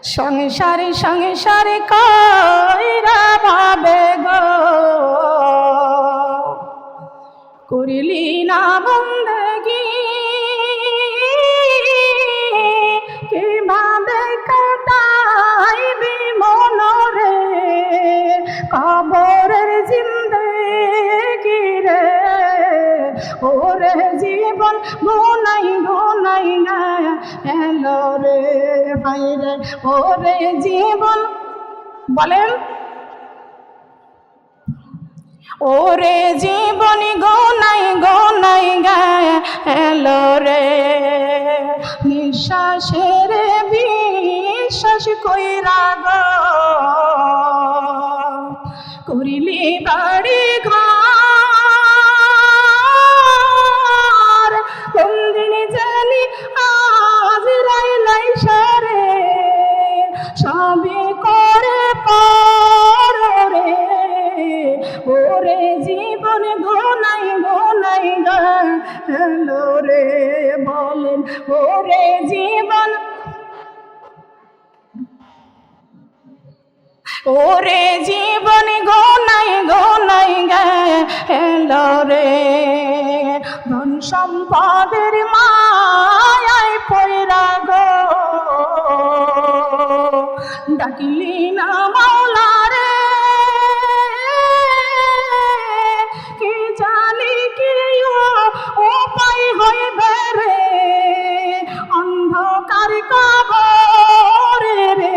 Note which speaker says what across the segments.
Speaker 1: সংসারে সংসারে কইরা ভাবে গো করিলি না বন্দেগি কিভাবে কাটাইবি মনরে কবরের জিন্দেগি রে ওরে জীবন গুনাই গুনাই না এলো রে ভাই রে ওরে জীবন বলেন ওরে জীবন গোনাই গোনাই গেল রে নিঃশ্বাসের বিশ্বাস কইরা গো করিলি বাড়ি ঘর কোন দিন জানি আজ রাইলাই সারে সবই করে পরে ওরে জীবন গোনাই গোনাই গেল রে বলেন ওরে জীবন ওরে জীবন গোনাই গোনাই গেল রে ধন সম্পদের মায়ায় পয়রা গো ডাকিলি না মাওলা রে কি জানি কি উপায় হইবে রে অন্ধকার কবরে রে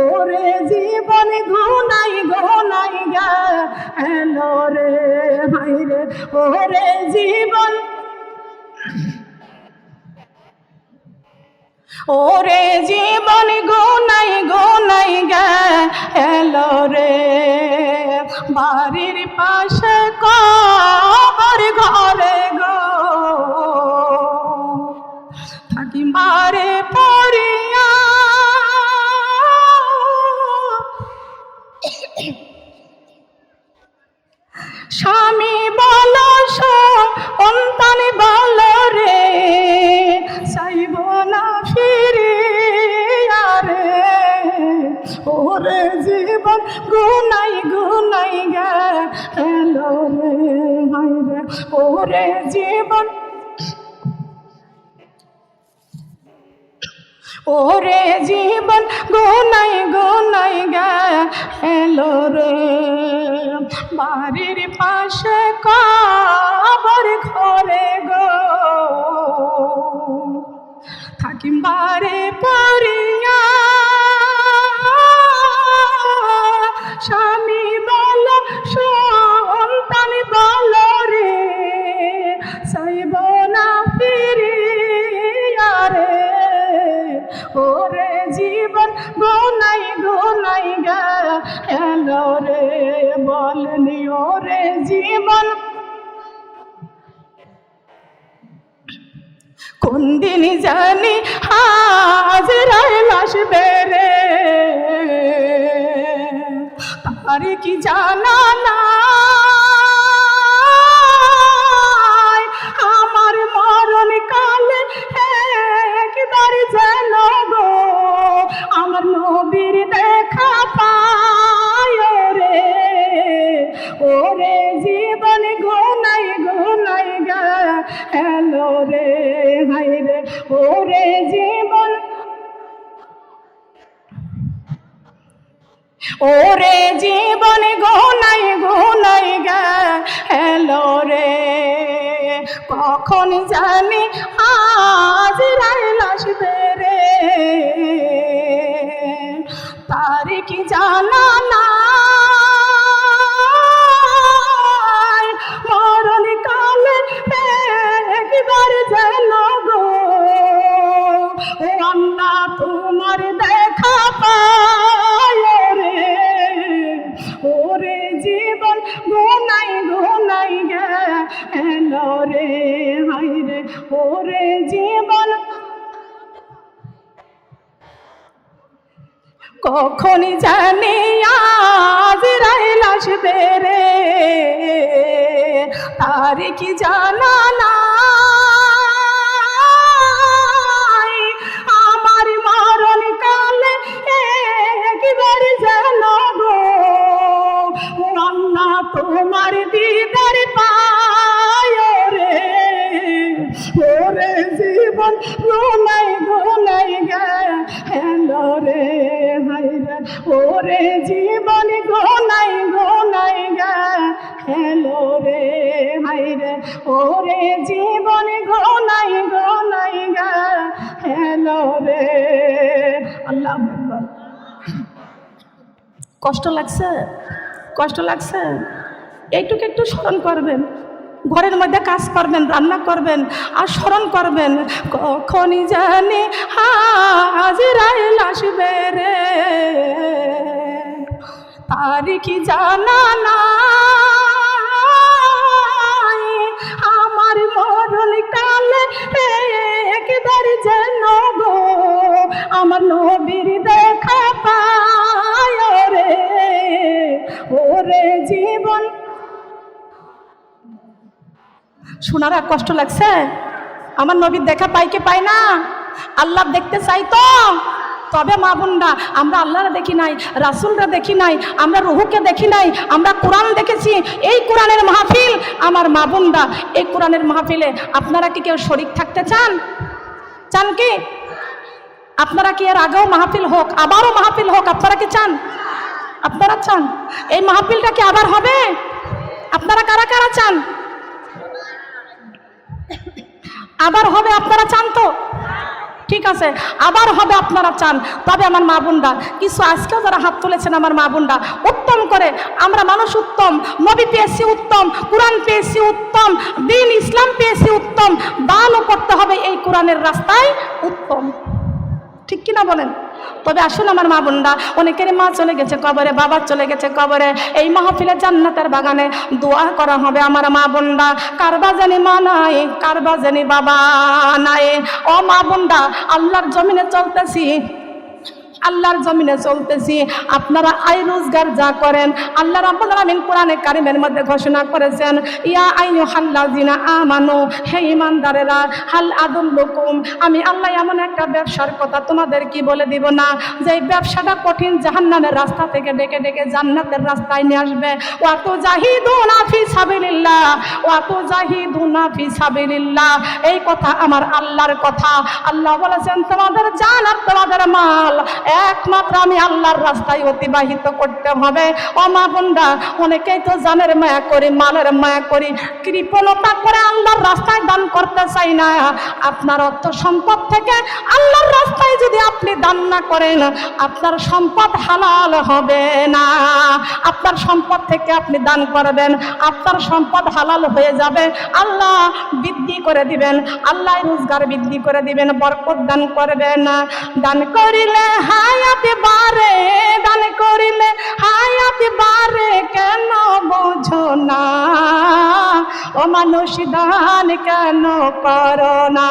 Speaker 1: ওরে জীবন গুনাই গুনাই গেল রে ভাই রে ওরে জীবন ওরে জীবন গুনাই গুনাই গেল রে বাড়ির পাশে কবর ঘরে গো থাকি মারে পড়িয়া স্বামী বল সন্তান বল রে চাইব না ফিরিয়া রে ওরে জীবন গুনাই গুনাই গেল রে হায় রে ওরে জীবন ওরে জীবন গুনাই গুনাই গেল রে বাড়ির পাশে কবর ঘরে গো থাকি বারে পড়িয়া স্বামী বল সন্তান বল রে চাইব না ফিরিয়া রে ওরে জীবন গুনাই গুনাই গেল রে বলনি ওরে জীবন কোন দিন জানি হাজরাইল আসবে রে তার কি জানা না আমার মরণ কালে একবার যেন গো আমার নবীর দেখা পায় রে ওরে জীবন গুনাই গুনাই গেল রে হায় রে ওরে জীবন ওরে জীবন গুনাই গুনাই গেল রে কখন জানি আজ রাইল আসবে রে তার কি জানা না মরণ কালে একবার যেন গো ও আল্লাহ তোমার দেখা পায় রে ওরে জীবন গুনাই গুনাই গেল রে হায় রে ওরে জীবন কখন জানি আজ রাইল আসবে রে তার কি জানা না আমার মরণ আল্লাহ আকবার। কষ্ট লাগছে, কষ্ট লাগছে, এইটুকু একটু স্মরণ করবেন। ঘরের মধ্যে কাজ করবেন, রান্না করবেন আর স্মরণ করবেন, কখনই জানি আজরাইল আসবে রে, তারি কি জানা নাই আমার মরণ কালে একবার যেন গো আমার নবীর দেখা পায় রে, ওরে জীবন। শোনারা কষ্ট লাগছে? আমার নবীর দেখা পাই কি পাই না? আল্লাহ দেখতে চাই তো, তবে মা বোনরা আমরা আল্লাহরা দেখি নাই, রাসূলরা দেখি নাই, আমরা রুহুকে দেখি নাই, আমরা কোরআন দেখেছি। এই কোরআনের মাহফিল আমার মা বোনরা, এই কোরআনের মাহফিলে আপনারা কি কেউ শরীক থাকতে চান? চান কি? আপনারা কি এর আগেও মাহফিল হোক, আবারও মাহফিল হোক, আপনারা কি চান? আপনারা চান এই মাহফিলটা কি আবার হবে? আপনারা কারা কারা চান আবার হবে? আপনারা চান তো? ঠিক আছে, আবার হবে আপনারা চান। তবে আমার মা বোনরা কিছু আজকেও যারা হাত তুলেছেন, আমার মা বোনরা উত্তম করে, আমরা মানুষ উত্তম, নবী পেয়েছি উত্তম, কোরআন পেয়েছি উত্তম, দ্বীন ইসলাম পেয়েছি উত্তম, দানও করতে হবে এই কোরআনের রাস্তায় উত্তম, ঠিক কিনা বলেন? তবে আসুন আমার মা বোনরা, অনেকেরই মা চলে গেছে কবরে, বাবা চলে গেছে কবরে, এই মাহফিলে জান্নাতের বাগানে দোয়া করা হবে আমার মা বোনরা। কারবা জানি মা নাই, কারবা জানি বাবা নাই। ও মা বোনরা, আল্লাহর জমিনে চলতেছি, আল্লাহর জমিনে চলতেছি, আপনারা আয় রোজগার যা করেন আল্লাহ রাব্বুল আলামিন কোরআনে কারিমের মধ্যে ঘোষণা করেছেন, ইয়া আইয়ুহাল্লাযিনা আমানু, হে ঈমানদারেরা, হাল আদুল্লুকুম, আমি আল্লাহ এমন একটা ব্যবসার কথা তোমাদের কি বলে দিব না, যে ব্যবসাটা কঠিন জাহান্নামের রাস্তা থেকে ডেকে ডেকে জান্নাতের রাস্তায় নিয়ে আসবে। ওয়া তুজাহিদুনা ফি সাবিলিল্লাহ, ওয়া তুজাহিদুনা ফি সাবিলিল্লাহ, এই কথা আমার আল্লাহর কথা। আল্লাহ বলেছেন তোমাদের জান আর তোমাদের মাল একমাত্র আমি আল্লাহর রাস্তায় অতিবাহিত করতে হবে। ও মা বোনরা, অনেকেই তো জানের মায়া করি, মালের মায়া করি, কৃপণতা করে আল্লাহর রাস্তায় দান করতে চাই না। আপনার অর্থ সম্পদ থেকে আল্লাহর রাস্তায় যদি আপনি দান না করেন, আপনার সম্পদ হালাল হবে না। আপনার সম্পদ থেকে আপনি দান করবেন, আপনার সম্পদ হালাল হয়ে যাবে, আল্লাহ বৃদ্ধি করে দিবেন, আল্লাহ রোজগার বৃদ্ধি করে দিবেন, বরকত দান করবেন। দান করিলে হায়াত বাড়ে, দান করিলে হায়াত বাড়ে, কেন বোঝো না ও মানুষ দান কেন করো না?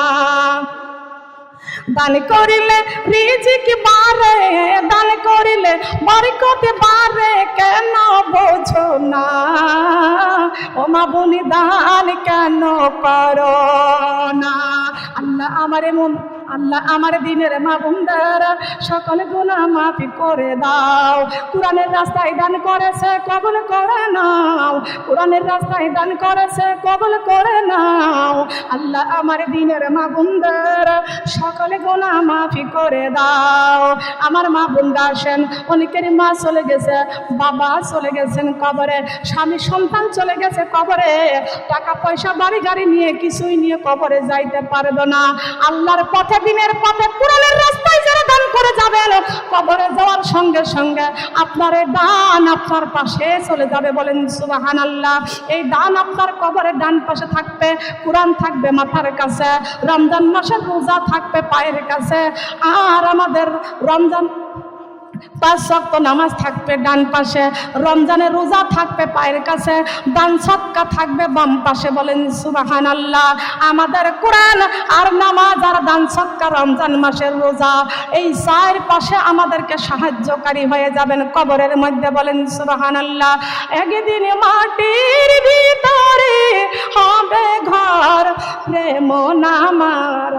Speaker 1: দান করিলে রিজিক বাড়ে, দান করিলে বরকত বাড়ে, কেন বোঝো না ও মা বোনি দান কেন করো না? আল্লাহ আমারে আল্লাহ আমার দিনের মা বোনরা সকল গুনাহ মাফি করে দাও। কোরআনের রাস্তায় দান করেছে কবুল করে নাও, কোরআনের রাস্তায় দান করেছে কবুল করে নাও। আল্লাহ আমার দিনের মা বোনরা সকল গুনাহ মাফি করে দাও। আমার মা বোনরা আসেন, অনেকেরই মা চলে গেছে, বাবা চলে গেছেন কবরে, স্বামী সন্তান চলে গেছে কবরে, টাকা পয়সা বাড়ি গাড়ি নিয়ে কিছুই নিয়ে কবরে যাইতে পারবে না। আল্লাহর পথে, দিনের পথে, কোরআনের রাস্তায় যারা দান করে যাবেন, কবরে যাওয়ার সঙ্গে সঙ্গে আপনার এই দান আপনার পাশে চলে যাবে। বলেন সুবহানাল্লাহ। এই দান আপনার কবরের ডান পাশে থাকবে, কোরআন থাকবে মাথার কাছে, রমজান মাসের রোজা থাকবে পায়ের কাছে, আর আমাদের রমজান 5 ওয়াক্ত নামাজ থাকবে ডান পাশে, রমজানের রোজা থাকবে পায়ের কাছে, দান সদকা থাকবে বাম পাশে। বলেন সুবহানাল্লাহ। আমাদের কোরআন আর নামাজ আর দান সদকা, রমজান মাসের রোজা, এই 4 পাশে আমাদেরকে সাহায্যকারী হয়ে যাবেন কবরের মধ্যে। বলেন সুবহানাল্লাহ। একদিন মাটির ভিতরে হবে ঘর, প্রেম নামার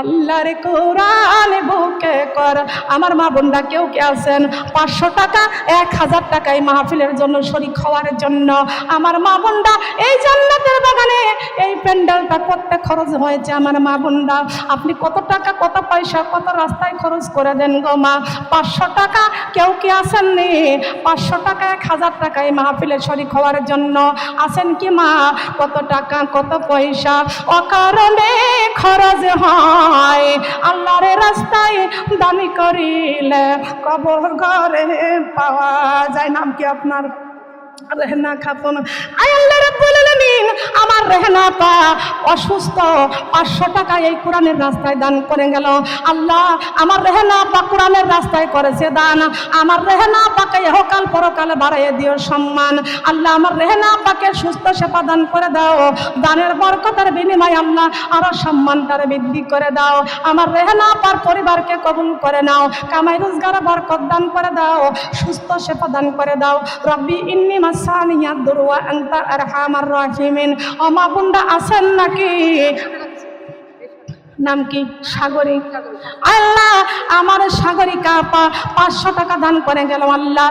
Speaker 1: আল্লাহর কোরআন বুকে কর। আমার মা বোনরা কেউ কেউ আছেন 500 টাকা 1000 টাকা এই মাহফিলের জন্য শরীক হওয়ার জন্য, আমার মা বোনরা এই জান্নাতের বাগানে এই প্যান্ডেলটা করতে খরচ হয়েছে। আমার মা বোনরা আপনি কত টাকা কত পয়সা কত রাস্তায় খরচ করে দেন গো মা। 500 টাকা কেউ কি আসেননি? 500 টাকা 1000 টাকা এই মাহফিলে শরীক হওয়ার জন্য আসেন কি মা? কত টাকা কত পয়সা অকারণে খরচ হয়। আল্লাহর রাস্তায় দামি করিলে কবর ঘরে পাওয়া যায়। নাম কি আপনার? রেহনা খাতুন। আল্লাহ রাব্বুল আলামিন আমার রেহনা পা অসুস্থ, 500 টাকা এই কোরআনের রাস্তায় দান করে গেল। আল্লাহ আমার রেহনা পা কোরআনের রাস্তায় করেছে দান, আমার রেহনা পাকে ইহকাল পরকালে বাড়াইয়ে দিও সম্মান। আল্লাহ আমার রেহনা পাকে সুস্থ সেবা দান করে দাও, দানের বরকতের বিনিময়ে আল্লাহ আরো সম্মানটারে বৃদ্ধি করে দাও। আমার রেহনা পার পরিবারকে কবুল করে নাও, কামাই রোজগারে বরকত দান করে দাও, সুস্থ সেবা দান করে দাও। রব্বি ইন্নী মাসানিয়াদ দুরওয়া আনতা আরহামার রাহিমিন। ও মা বোনরা আছেন নাকি? নাম কি? সাগরী। আল্লাহ আমার সাগরিকা আপা 500 টাকা দান করে গেল। আল্লাহ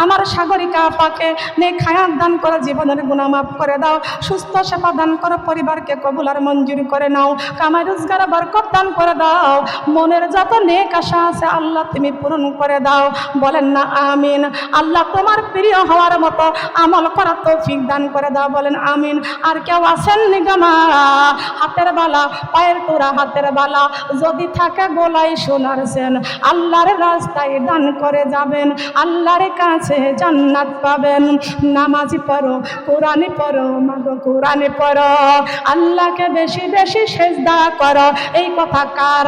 Speaker 1: আমার সাগরিকা আপাকে নেক হায়াত দান করে, জীবনের গুনাহ মাফ করে দাও, সুস্থ সেবা দান করে, পরিবারকে কবুল আর মঞ্জুর করে নাও, কামাই রোজগারে বরকত দান করে দাও। মনের যত নেক আশা আছে আল্লাহ তুমি পূরণ করে দাও। বলেন না আমিন। আল্লাহ তোমার প্রিয় হওয়ার মতো আমল করার তৌফিক দান করে দাও। বলেন আমিন। আর কেউ আছেন নিগমা? হাতের বালা পায়ের তোরা হাতের বালা যদি থাকে গলায় সোনার সেন, আল্লাহর রাস্তায় দান করে যাবেন, আল্লাহর কাছে জান্নাত পাবেন। নামাজি পড়ো, কোরআনে পড়ো, মাগো কোরআনে পড়ো, আল্লাহকে বেশি বেশি সেজদা করো। এই কথা কার?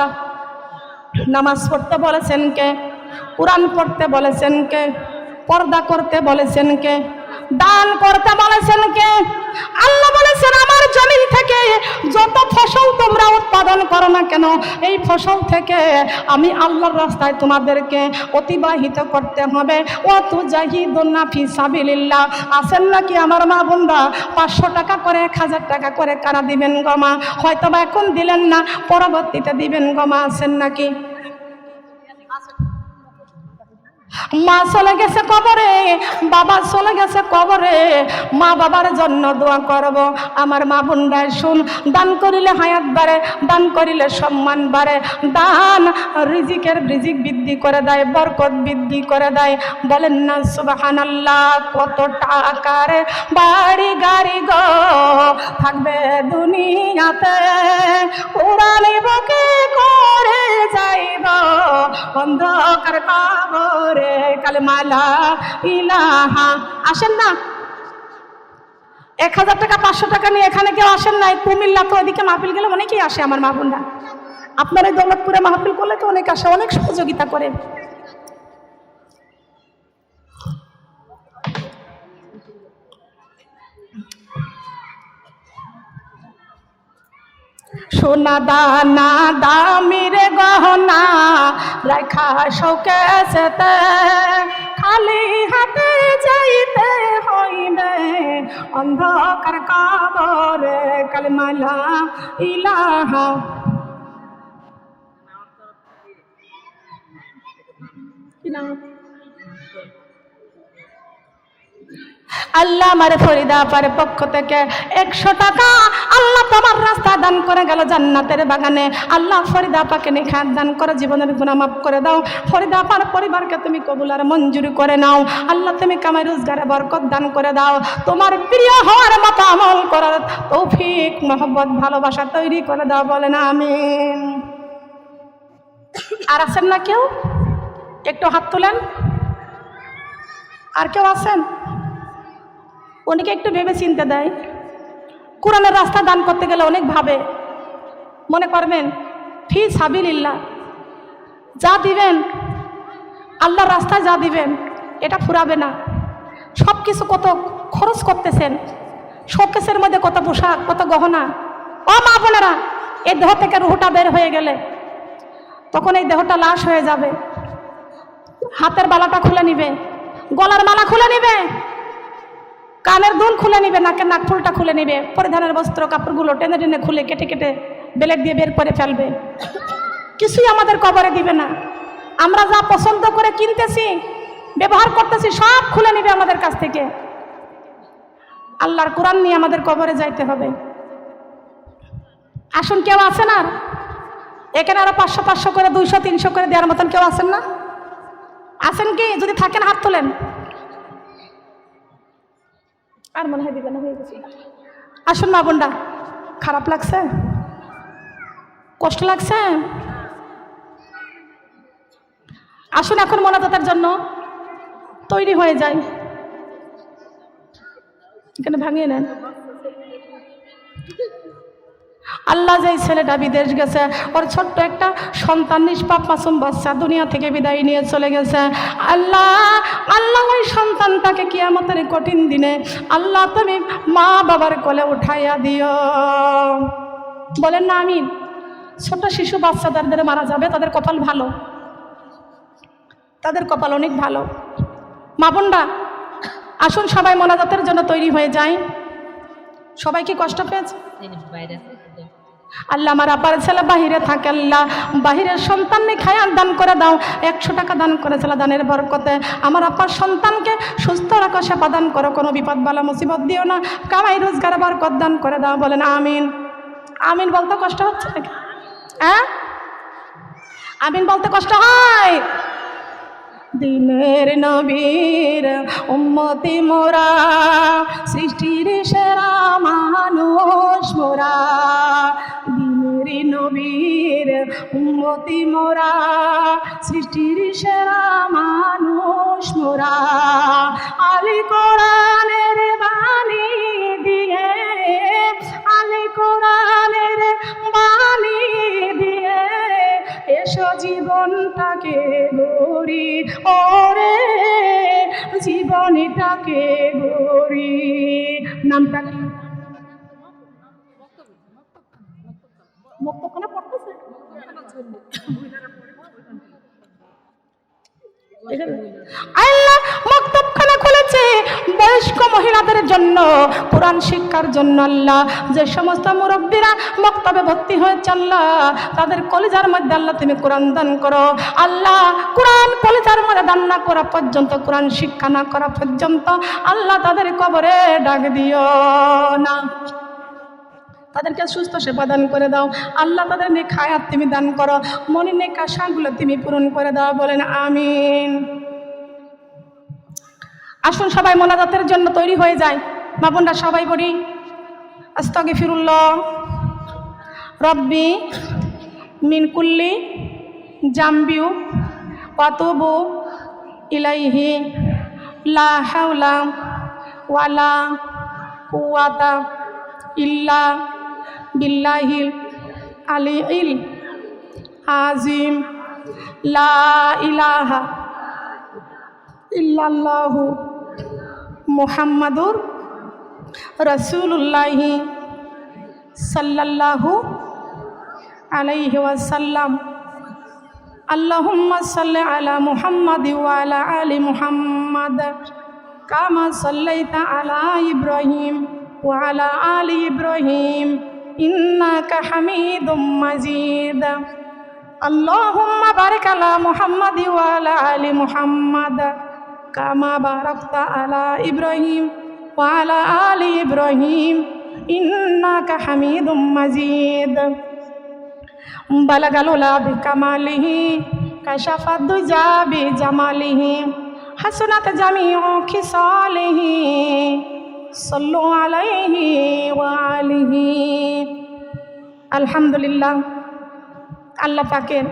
Speaker 1: নামাজ পড়তে বলেছেন কে? কোরআন পড়তে বলেছেন কে? পর্দা করতে বলেছেন কে? দান করতে বলেছেন কে? আল্লাহ বলেছেন আমার জমিন থেকে যত ফসল তোমরা উৎপাদন করো না কেন, এই ফসল থেকে আমি আল্লাহর রাস্তায় তোমাদেরকে অতিবাহিত করতে হবে। ও তু জাহিদুনা ফি সাবিলিল্লাহ। আছেন নাকি আমার মা বোনরা? 500 টাকা করে 1000 টাকা করে কারা দিবেন গমা? হয়তো বা এখন দিলেন না, পরবর্তীতে দিবেন গমা। আছেন নাকি? মা চলে গেছে কবরে, বাবা চলে গেছে কবরে, মা বাবার জন্য দোয়া করব। আমার মা বোনরা শুন, দান করিলে হায়াত বাড়ে, দান করিলে সম্মান বাড়ে, দান রিজিক বৃদ্ধি করে দেয়, বরকত বৃদ্ধি করে দেয়। বলেন না সুবহানাল্লাহ। কত টাকার বাড়ি গাড়ি গো থাকবে দুনিয়াতে, কোরআনে বুকে করে যাইব অন্ধকার কবরে কালেমা লা ইলাহা। আসেন না? 1000 টাকা 500 টাকা নিয়ে এখানে কেউ আসেন নাই? কুমিল্লা তো ওইদিকে মাহফিল গেলে অনেকেই আসে আমার মা বোনরা। আপনার এই দৌলতপুরে মাহফিল করলে তো অনেক আসে, অনেক সহযোগিতা করে। সোনা দানা দামির গহনা রাখা শোকেসেতে, খালি হাতে যাইতে হইবে অন্ধকার কবরে কালেমা লা ইলাহা। আল্লাহ আমার ফরিদা আপার পক্ষ থেকে 100 টাকা আল্লাহ তোমার রাস্তা দান করে গেল জান্নাতের বাগানে। আল্লাহ ফরিদা আপাকে নেখাত দান করে, জীবনের গুনাহ মাফ করে দাও। ফরিদা আপার পরিবারকে তুমি কবুল আর মঞ্জুর করে নাও। আল্লাহ তুমি কামাই রোজগারে বরকত দান করে দাও। তোমার প্রিয় হওয়ার মতো আমল করার তৌফিক, মহব্বত, ভালোবাসা তৈরি করে দাও। বলেন আমিন। আর আছেন না কেউ? একটু হাত তোলেন। আর কেউ আছেন? অনেকে একটু ভেবে চিন্তে দেয়। কোরআনের রাস্তা দান করতে গেলে অনেক ভাবে, মনে করবেন ফি সাবিলিল্লাহ যা দিবেন, আল্লাহর রাস্তায় যা দিবেন এটা ফুরাবে না। সব কিছু কত খরচ করতেছেন, শোকেসের মধ্যে কত পোশাক, কত গহনা। ও মা বোনেরা, এই দেহ থেকে রুহটা বের হয়ে গেলে তখন এই দেহটা লাশ হয়ে যাবে। হাতের বালাটা খুলে নিবে, গলার মালা খুলে নিবে, কানের দুল খুলে নিবে, নাকের নাকফুলটা খুলে নিবে, পরিধানের বস্ত্র কাপড়গুলো টেনে টেনে খুলে কেটে কেটে বেলেট দিয়ে বের করে ফেলবে। কিছুই আমাদের কবরে দিবে না। আমরা যা পছন্দ করে কিনতেছি, ব্যবহার করতেছি, সব খুলে নিবে আমাদের কাছ থেকে। আল্লাহর কোরআন নিয়ে আমাদের কবরে যাইতে হবে। আসুন, কেউ আছেন আর এখানে আরো 500 করে 200 300 করে দেওয়ার মতন কেউ আছেন না? আছেন কি? যদি থাকেন হাত তোলেন। আর মনে হয় দিবেন, হয়ে গেছে। আসুন মা বোনরা, খারাপ লাগছে, কষ্ট লাগছে? আসুন এখন মোনাজাতের জন্য তৈরি হয়ে যায়। এখানে ভাঙিয়ে নেন। আল্লাহ যেই ছেলেটা বিদেশ গেছে, ওর ছোট্ট একটা সন্তান, নিষ্পাপ মাসুম বাচ্চা দুনিয়া থেকে বিদায় নিয়ে চলে গেছে। আল্লাহ ওই সন্তানটাকে কিয়ামতের কঠিন দিনে আল্লাহ তুমি মা বাবার কোলে উঠাইয়া দিও। বলেন না আমিন। ছোট শিশু বাচ্চা যাদের মারা যাবে তাদের কপাল ভালো, তাদের কপাল অনেক ভালো। মা বোনরা আসুন সবাই মোনাজাতের জন্য তৈরি হয়ে যায়। সবাই কি কষ্ট পেয়েছে? আল্লাহ আমার আপার ছেলে বাহিরে থাকে, আল্লাহ বাহিরের সন্তান নিয়ে খায়ান দান করে দাও। 100 টাকা দান করেছিল, দানের বরকতে আমার আপার সন্তানকে সুস্থ রাখো, সেবা দান করো, কোনো বিপদ বালা মুসিবত দিও না, কামাই রোজগার বরকত দান করে দাও। বলেন আমিন। আমিন বলতে কষ্ট হচ্ছে নাকি? হ্যাঁ, আমিন বলতে কষ্ট হয়? দিনের নবীর উম্মতি মোরা, সৃষ্টির সেরা মানুষ মোরা। দিনের নবীর উম্মতি মোরা, সৃষ্টির সেরা মানুষ মোরা। আলী কোরআনের বাণী দিয়ে, আলী কোরআনের বাণী দিয়ে এসো জীবনটাকে গড়ি, ওরে জীবনটাকে গড়ি। নামটা কি? মুক্তখানা পড়তেছে আল্লাহ, মক্তবখানা খুলেছে বয়স্ক মহিলাদের জন্য, কোরআন শিক্ষার জন্য। আল্লাহ যে সমস্ত মুরব্বীরা মক্তবে ভর্তি হয়েছে আল্লাহ তাদের কলিজার মধ্যে আল্লাহ তুমি কোরআন দান করো। আল্লাহ কোরআন কলিজার মধ্যে দান না করা পর্যন্ত, কোরআন শিক্ষা না করা পর্যন্ত আল্লাহ তাদের কবরে ডাক দিও না। তাদেরকে সুস্থ সেবা দান করে দাও আল্লাহ। তাদের নেক হায়াত তুমি দান করো, মনের নেক আশাগুলো তুমি পূরণ করে দাও। বলেন আমিন। আসুন সবাই মোনাজাতের জন্য তৈরি হয়ে যায়। মা বোনরা সবাই বলি আস্তাগফিরুল্লাহ রব্বি মিন কুল্লি জামবিউ ওয়া তুবু ইলাইহি লা হাওলা ওয়ালা কুওয়াতা ইল্লা বিল্লাহিল আলিয়্যিল আযীম। লা ইলাহা ইল্লাল্লাহু মুহাম্মাদুর রাসূলুল্লাহ সাল্লাল্লাহু আলাইহি ওয়াসাল্লাম। আল্লাহুম্মা সাল্লি আলা মুহাম্মাদ ওয়া আলা আলি মুহাম্মাদ কামা সাল্লাইতা আলা ইব্রাহিম ওয়া আলা আলি ইব্রাহিম ইন্নাকা হামিদুম মাজিদ। আল্লাহুম্মা বারিক আলা মুহাম্মাদ ওয়া আলা আলি মুহাম্মাদ কামা বারাকতা আলা ইব্রাহিম ওয়া আলা আলি ইব্রাহিম ইন্নাকা হামিদুম মাজিদ। বালাগাল উলা বিকামালিহি কাশাফাদ দুজা বিজামালিহি হাসনাত জামিউ খিসালিহি সাল্লু আলাইহি ওয়া আলিহি। আলহামদুলিল্লাহ, আল্লাহ পাকের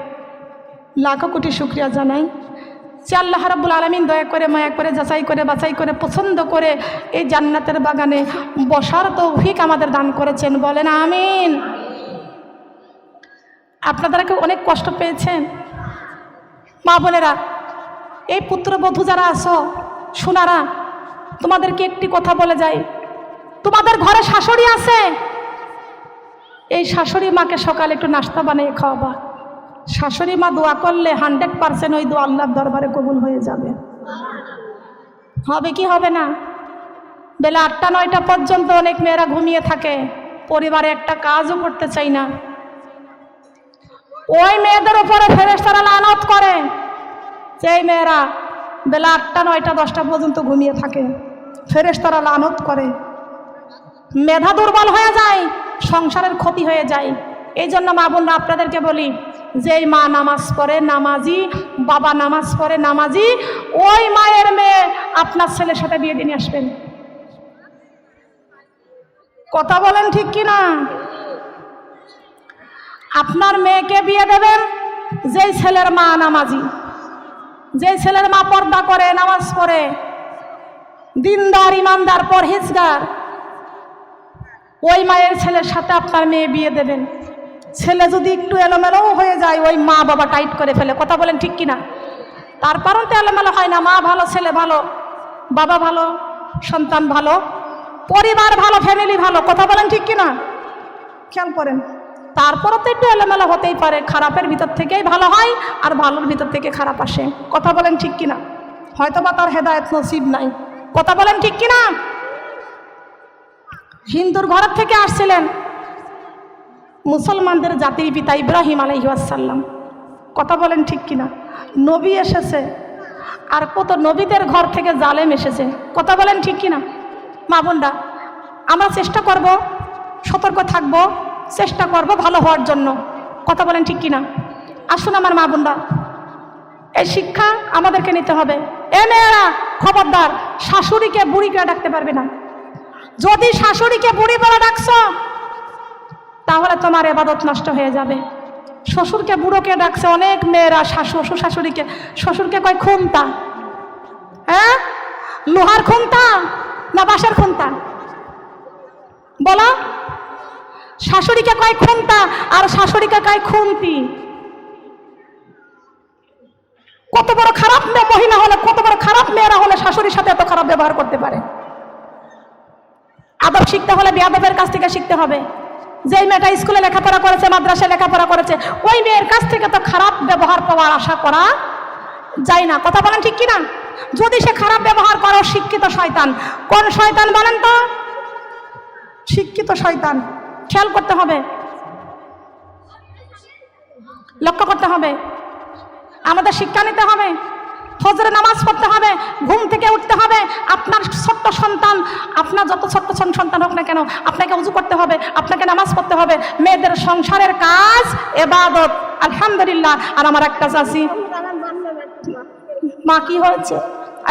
Speaker 1: লাখো কোটি শুকরিয়া জানাই যে আল্লাহ রাব্বুল আলামিন দয়া করে মায়া করে যাচাই করে বাছাই করে পছন্দ করে এই জান্নাতের বাগানে বসার তৌফিক আমাদের দান করেছেন। বলেন আমিন। আপনারা কি অনেক কষ্ট পেয়েছেন? মা বোনেরা, এই পুত্রবধূ যারা আছো সোনারা, তোমাদেরকে একটি কথা বলে যাই, তোমাদের ঘরে শাশুড়ি আছে, এই শাশুড়ি মাকে সকালে একটু নাস্তা বানিয়ে খাওয়াবা। শাশুড়ি মা দোয়া করলে 100% ওই দোয়া আল্লাহর দরবারে কবুল হয়ে যাবে। হবে কি হবে না? বেলা 8টা 9টা পর্যন্ত অনেক মেয়েরা ঘুমিয়ে থাকে, পরিবারে একটা কাজও করতে চাই না। ওই মেয়েদের উপরে ফেরেশতারা লানত করে, যেই মেয়েরা বেলা 8টা 9টা 10টা পর্যন্ত ঘুমিয়ে থাকে, ফেরেশতারা লানত করে, মেধা দুর্বল হয়ে যায়, সংসারের ক্ষতি হয়ে যায়। এই জন্য মা বোনরা আপনাদেরকে বলি, যেই মা নামাজ পড়ে নামাজি, বাবা নামাজ পড়ে নামাজি, ওই মায়ের মেয়ে আপনার ছেলের সাথে বিয়ে দিয়ে নিয়ে আসবেন। কথা বলেন ঠিক কিনা? আপনার মেয়েকে বিয়ে দেবেন যেই ছেলের মা নামাজি, যেই ছেলের মা পর্দা করে, নামাজ পড়ে, দিনদার, ইমানদার, পরহেজগার, ওই মায়ের ছেলের সাথে আপনার মেয়ে বিয়ে দেবেন। ছেলে যদি একটু এলোমেলো হয়ে যায়, ওই মা বাবা টাইট করে ফেলে। কথা বলেন ঠিক কিনা? তারপরও তো এলোমেলো হয় না। মা ভালো, ছেলে ভালো, বাবা ভালো, সন্তান ভালো, পরিবার ভালো, ফ্যামিলি ভালো। কথা বলেন ঠিক কিনা? খেয়াল করেন। তারপরও তো একটু এলোমেলো হতেই পারে। খারাপের ভিতর থেকেই ভালো হয়, আর ভালোর ভিতর থেকে খারাপ আসে। কথা বলেন ঠিক কিনা? হয়তো বা তার হেদায়েত নসিব নাই। কথা বলেন ঠিক কিনা? হিন্দুর ঘর থেকে আসছিলেন মুসলমানদের জাতির পিতা ইব্রাহিম আলাইহিস সালাম। কথা বলেন ঠিক কিনা? নবী এসেছে, আর কত নবীদের ঘর থেকে জালেম এসেছে। কথা বলেন ঠিক কিনা? মা বোনরা, আমরা চেষ্টা করব, সতর্ক থাকব, চেষ্টা করব ভালো হওয়ার জন্য। কথা বলেন ঠিক কিনা? আসুন আমার মা বোনরা, এই শিক্ষা আমাদেরকে নিতে হবে। এ মেয়েরা খবরদার, শাশুড়িকে বুড়ি করে ডাকতে পারবে না। যদি শাশুড়িকে বুড়ি বলে ডাকছো, তাহলে তোমার ইবাদত নষ্ট হয়ে যাবে। শ্বশুরকে বুড়োকে ডাকছে অনেক মেয়েরা, শ্বশুরকে শ্বশুরকে কয় খুনতা। হ্যাঁ, লোহার খুনতা না বাঁশের খুনতা? বলো। শাশুড়িকে কয় খুনতা আর শাশুড়িকে কয় খুন্তি। কত বড় খারাপ মহিলা হলে, কত বড় খারাপ মেয়েরা হলে শাশুড়ির সাথে এত খারাপ ব্যবহার করতে পারে। আদব শিখতে হলে বেয়াদবের কাছ থেকে শিখতে হবে। যেই মেয়েটা স্কুলে লেখাপড়া করেছে, মাদ্রাসায় লেখাপড়া করেছে, ওই মেয়ের কাছ থেকে তো খারাপ ব্যবহার পাওয়ার আশা করা যায় না। কথা বলেন ঠিক কিনা? যদি সে খারাপ ব্যবহার করো, শিক্ষিত শয়তান। কোন শয়তান বলেন তো? শিক্ষিত শয়তান। খেয়াল করতে হবে, লক্ষ্য করতে হবে। আমাদের শিক্ষা নিতে হবে, ফজরে নামাজ পড়তে হবে, ঘুম থেকে উঠতে হবে। আপনার ছোট্ট সন্তান, আপনার যত ছোট্ট সন্তান হোক না কেন, আপনাকে উযু করতে হবে, আপনাকে নামাজ পড়তে হবে। মেয়েদের সংসারের কাজ ইবাদত। আলহামদুলিল্লাহ। আর আমার একটা চাচি, মা কি হয়েছে?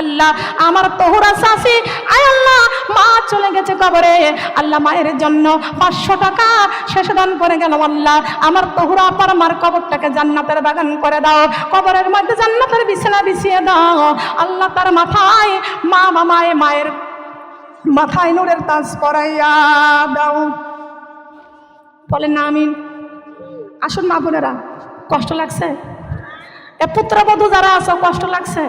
Speaker 1: আল্লাহ, আমার তোহরা চাচি, আয় আল্লাহ, মা চলে গেছে কবরে। আল্লাহ, মায়ের জন্য 500 টাকা শেষ দান করে গেল। আল্লাহ, আমার তোহরা আপার মার কবরটাকে জান্নাতের বাগান করে দাও, কবরের মধ্যে জান্নাতের বিছানা বিছিয়ে দাও। আল্লাহ, তার মাথায় মায়ের মাথায় নূরের তাজ পরাইয়া দাও। বলেন না আমিন? আসুন মা বোনেরা, কষ্ট লাগছে? এ পুত্রবধূ যারা আছো, কষ্ট লাগছে?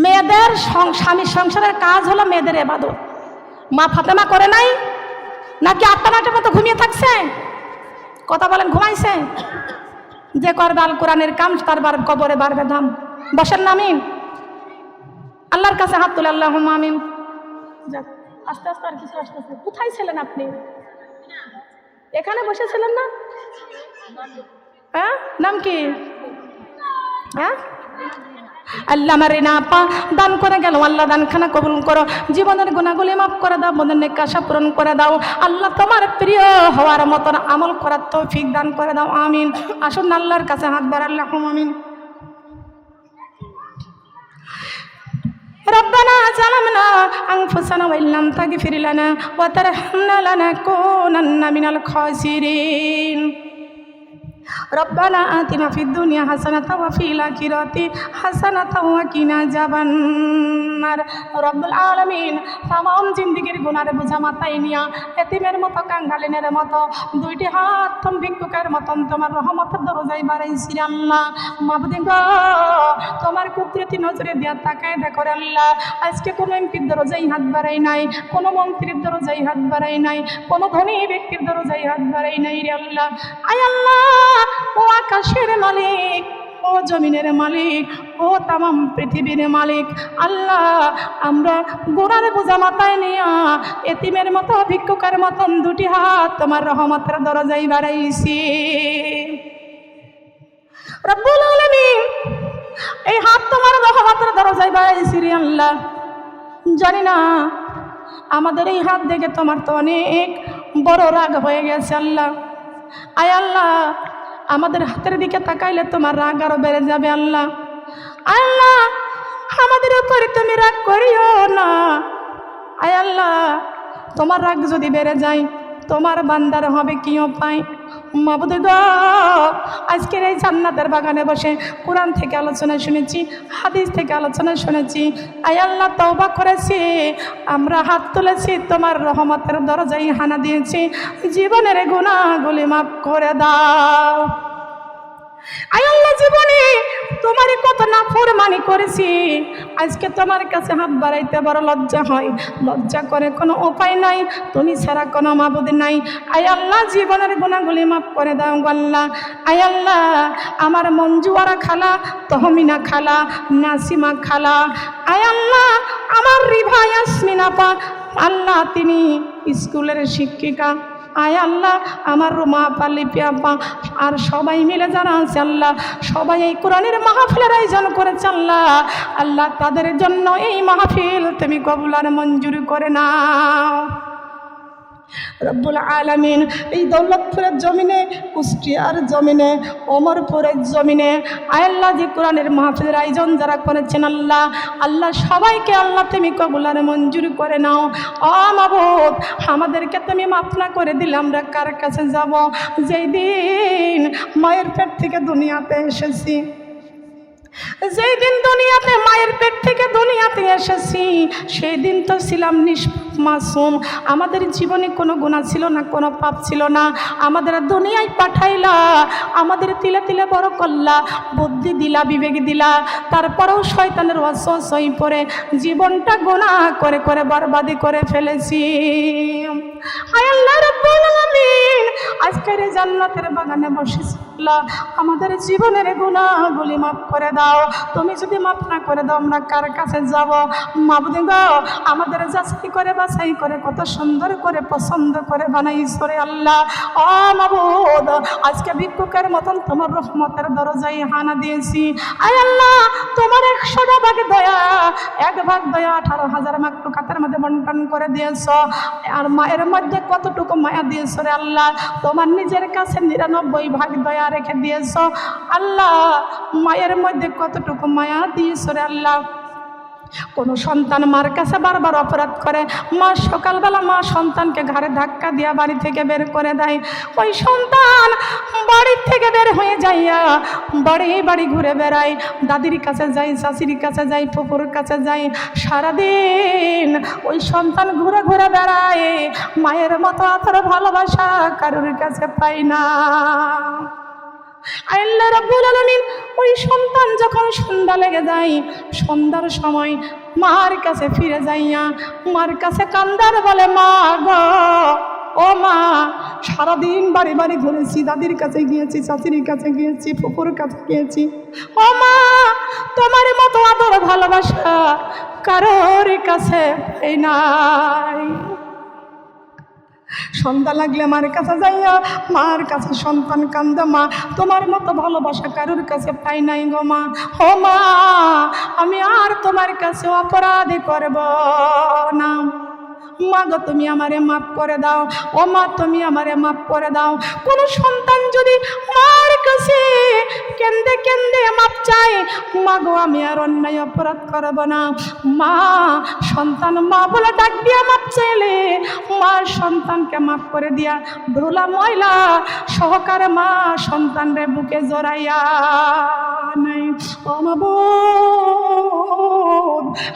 Speaker 1: মেয়েদের স্বামীর সংসারের কাজ হলো মেয়েদের ইবাদত। মা ফাতেমা করে নাই নাকি 8টা 9টার মতো ঘুমিয়ে থাকছে? কথা বলেন, ঘুমাইছে? যে করবে আল কোরআনের কাম, তার কবরে বাড়বে দাম। বসেন না আমিন? আল্লাহর কাছে হাত তুলে আল্লাহুম্মা আমিন। যাক, আস্তে আস্তে আর কিছু আসতেছে। কোথায় ছিলেন আপনি? এখানে বসেছিলেন না? হ্যাঁ, নাম কি? হ্যাঁ, আল্লাহ আমার রিনা আপা দান করে গেল। আল্লাহ দানখানা কবুল করো, জীবনের গুনাহগুলি মাফ করে দাও, মনের নেক আশা পূরণ করে দাও। আল্লাহ, তোমার প্রিয় হওয়ার মতন আমল করার তৌফিক দান করে দাও। আমিন। আসুন আল্লাহর কাছে হাত বাড়াই, আল্লাহুম্মা আমিন। ربنا ظلمنا أنفسنا وإن لم تغفر لنا وترحمنا لنكونن من الخاسرين ربنا آتنا في الدنيا حسنة وفي الآخرة حسنة وقنا عذاب النار رب العالمين तमाम जिंदगीर गुनार बोझा माथाय निया एतिमेर मतो कांगालिनेर मतो दुइटी हाथ तुम भिक्षुकेर मतन तोमार रहमतेर दरजाय बाड़ाइछि आल्लाह माबुद गो तोमार कुदरती नजरे दिया ताकाय देखो आल्लाह आजके कोनो एमपिर दरजाय हाथ बाड़ाई नाई कोनो मन्त्रीर दरजाय हाथ बाड़ाई नाई कोनो धनी व्यक्तिर दरजाय हाथ बाड़ाई नाई रे आल्लाह आय आल्लाह ও আকাশের মালিক, ও জমিনের মালিক, ও তামাম পৃথিবীর মালিক আল্লাহ, আমরা গোনার বোঝা মাথায় নিয়া এতিমের মতো ভিক্ষুকের মতন দুটি হাত তোমার রহমতের দরজায় বাড়াইছি। রব্বুল আলামিন এই হাত তোমার রহমতের দরজায় বাড়াইছি রে আল্লাহ। জানি না আমাদের এই হাত দেখে তোমার তো অনেক বড় রাগ হয়ে গেছে আল্লাহ। আয় আল্লাহ, আমাদের হাতের দিকে তাকাইলে তোমার রাগ আরো বেড়ে যাবে আল্লাহ। আয় আল্লাহ, আমাদের উপরে তুমি রাগ করিও না। আয় আল্লাহ, তোমার রাগ যদি বেড়ে যায় তোমার বান্দার হবে কি উপায়? মাবুদ গো, আজকের এই জান্নাতের বাগানে বসে কোরআন থেকে আলোচনা শুনেছি, হাদিস থেকে আলোচনা শুনেছি। আয় আল্লাহ, তওবা করেছি, আমরা হাত তুলেছি, তোমার রহমতের দরজায় হানা দিয়েছি, জীবনের গুনাহগুলি মাফ করে দাও। আয় আল্লাহ, জীবনে তোমারই কত নাফরমানি করেছি, আজকে তোমার কাছে হাত বাড়াইতে বড় লজ্জা হয়, লজ্জা করে কোনো উপায় নাই, তুমি ছাড়া কোনো মাবুদ নাই। আয় আল্লাহ, জীবনের গুনাহগুলি মাফ করে দাও আল্লাহ। আয় আল্লাহ, আমার মঞ্জুয়ারা খালা, তহমিনা খালা, নাসিমা খালা, আয় আল্লাহ, আমার রিভা ইয়াসমিন আপা, আল্লাহ তিনি স্কুলের শিক্ষিকা। আয় আল্লাহ, আমার রুমা আপা, লিপি আপা আর সবাই মিলে যারা আছে আল্লাহ, সবাই এই কোরআনের মাহফিলের আয়োজন করেছে আল্লাহ। আল্লাহ, তাদের জন্য এই মাহফিল তুমি কবুল আর মঞ্জুর করে নাও রব্বুল আলামিন। এই দৌলতপুরের জমিনে, কুষ্টিয়ার জমিনে, ওমরপুরের জমিনে আয় আল্লাহ, যে কোরআনের মাহফিলের আয়োজন যারা করেছেন আল্লাহ, আল্লাহ সবাইকে আল্লাহ তুমি কবুল আর মঞ্জুর করে নাও। ও মাবুদ, আমাদেরকে তুমি মাফ না করে দিলে আমরা কার কাছে যাব? যেই দিন মায়ের পেট থেকে দুনিয়াতে এসেছি, যেই দিন দুনিয়াতে মায়ের পেট থেকে দুনিয়াতে এসেছি, সেই দিন তো ছিলাম নিষ্পাপ মাসুম, আমাদের জীবনে কোনো গুনাহ ছিল না, কোনো পাপ ছিল না। আমাদের দুনিয়ায় পাঠাইলা, আমাদের তিলে তিলে বড় করলা, বুদ্ধি দিলা, বিবেক দিলা, তারপরেও শয়তানের ওয়াসওয়াসায় পড়ে জীবনটা গুনাহ করে করে বরবাদি করে ফেলেছি। হায় আল্লাহ রাব্বুল আলামিন, আজকের এই জান্নাতের বাগানে বসেছি আল্লাহ, আমাদের জীবনের গুনাহগুলি মাফ করে দাও। তুমি যদি মাফ না করে দাও আমরা কার কাছে যাব? মাবুদ গো, আমাদের যাচাই করে বাছাই করে কত সুন্দর করে পছন্দ করে বানাইছো রে আল্লাহ। ও মাবুদ, আজকে ভিক্ষুকের মতন তোমার রহমতের দরজায় হানা দিয়েছি। আয় আল্লাহ, তোমার 100 ভাগ দয়া, 1 ভাগ দয়া 18,000 মাকলুকাতের মধ্যে বন্টন করে দিয়েছো। আর মায়ের মধ্যে কতটুকু মায়া দিয়েছো রে আল্লাহ, তোমার নিজের কাছে 99 ভাগ দয়া রেখে দিয়েছো আল্লাহ। মায়ের মধ্যে কতটুকু মায়া দিয়েছো রে আল্লাহ। কোনো সন্তান মার কাছে বারবার অপরাধ করে, মা সকালবেলা মা সন্তানকে ঘাড়ে ধাক্কা দিয়া বাড়ি থেকে বের করে দেয়, ওই সন্তান বাড়ি থেকে বের হয়ে যাইয়া বাড়ি বাড়ি ঘুরে বেড়ায়, দাদির কাছে যাই, শাশুড়ির কাছে যাই, ফুপুর কাছে যাই, সারাদিন ওই সন্তান ঘুরে ঘুরে বেড়ায়, মায়ের মতো আদর ভালোবাসা কারোর কাছে পায় না। আল্লাহ রাব্বুল আলামিন, ওই সন্তান যখন সন্ধ্যা লেগে যায়, সন্ধ্যার সময় মার কাছে ফিরে যাইয়া মার কাছে কান্দার বলে, মা গো, ও মা, সারাদিন বাড়ি বাড়ি ঘুরেছি, দাদির কাছে গিয়েছি, চাচির কাছে গিয়েছি, ফুপুর কাছে গিয়েছি, ও মা, তোমার মতো আদর ভালোবাসা কারোর কাছে পাই নাই। সন্ধ্যা লাগলে মার কাছে যাইয়া মার কাছে সন্তান কান্দে, মা, তোমার মতো ভালোবাসা কারোর কাছে পাই নাই গো মা। ও মা, আমি আর তোমার কাছে অপরাধী করব না, মা গো তুমি আমারে মাফ করে দাও। ও মা, তুমি আমারে মাফ করে দাও। কোন সন্তান যদি মার কাছে কেন্দে কেন্দে মাপ চায়, মা গো আমি আর অন্যায় অপরাধ করব না, মা, সন্তান মা বলে ডাক দিয়া মাপ চাইলে মা সন্তানকে মাফ করে দিয়া ধুলা ময়লা সহকারে মা সন্তানরে বুকে জড়াইয়া নাই। ও মাবুদ,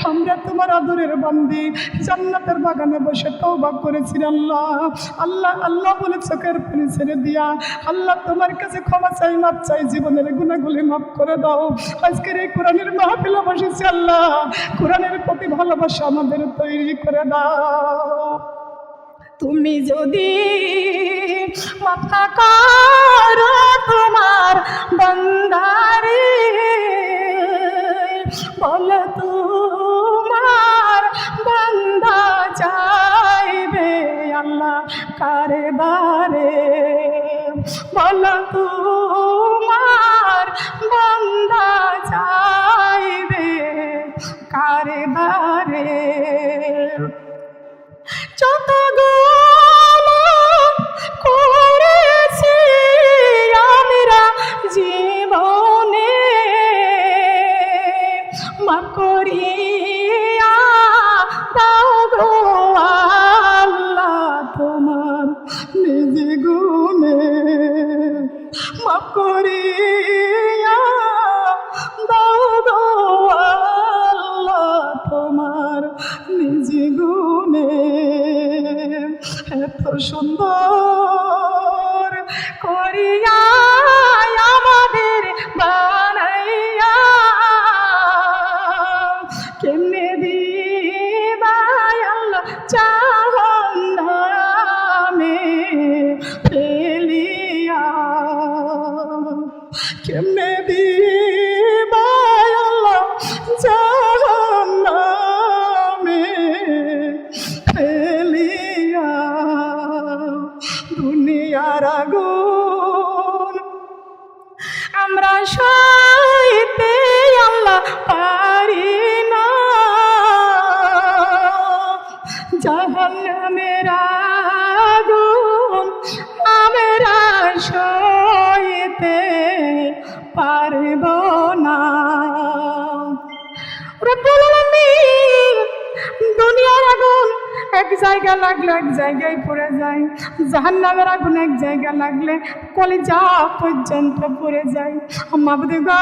Speaker 1: আমরা তোমার আদরের বান্দি, জান্নাতের বাগানে বসে তওবা করেছি আল্লাহ। আল্লাহ আল্লাহ বলে চোখের পানি ছেড়ে দিয়া আল্লাহ তোমার কাছে ক্ষমা চাই, মাপ চাই, জীবনের গুনাহগুলি মাফ করে দাও। আজকের এই কোরআনের মাহফিলে বসেছি আল্লাহ, কোরআনের প্রতি ভালোবাসা আমাদের তৈরি করে দাও। তুমি যদি মাফ না করো তোমার বান্দারে, বলে তোমার বান্দা চাইবে আল্লাহ কারে বারে, বলে তোমার বান্দা চাইবে দিবা আল্লাহ জাহান্নামে ফেলিয়া দুনিয়ার আগুন আমরা সইতে আল্লাহ পারি না জাহান্নামের আগুন আমরা সইতে পারব না। রব্বুল আলামিন দুনিয়ার আগুন এক জায়গা লাগলে এক জায়গায় পড়ে যায়, জাহান্নামের আগুন এক জায়গা লাগলে কলিজা পর্যন্ত পড়ে যায়। মাবুদ গো,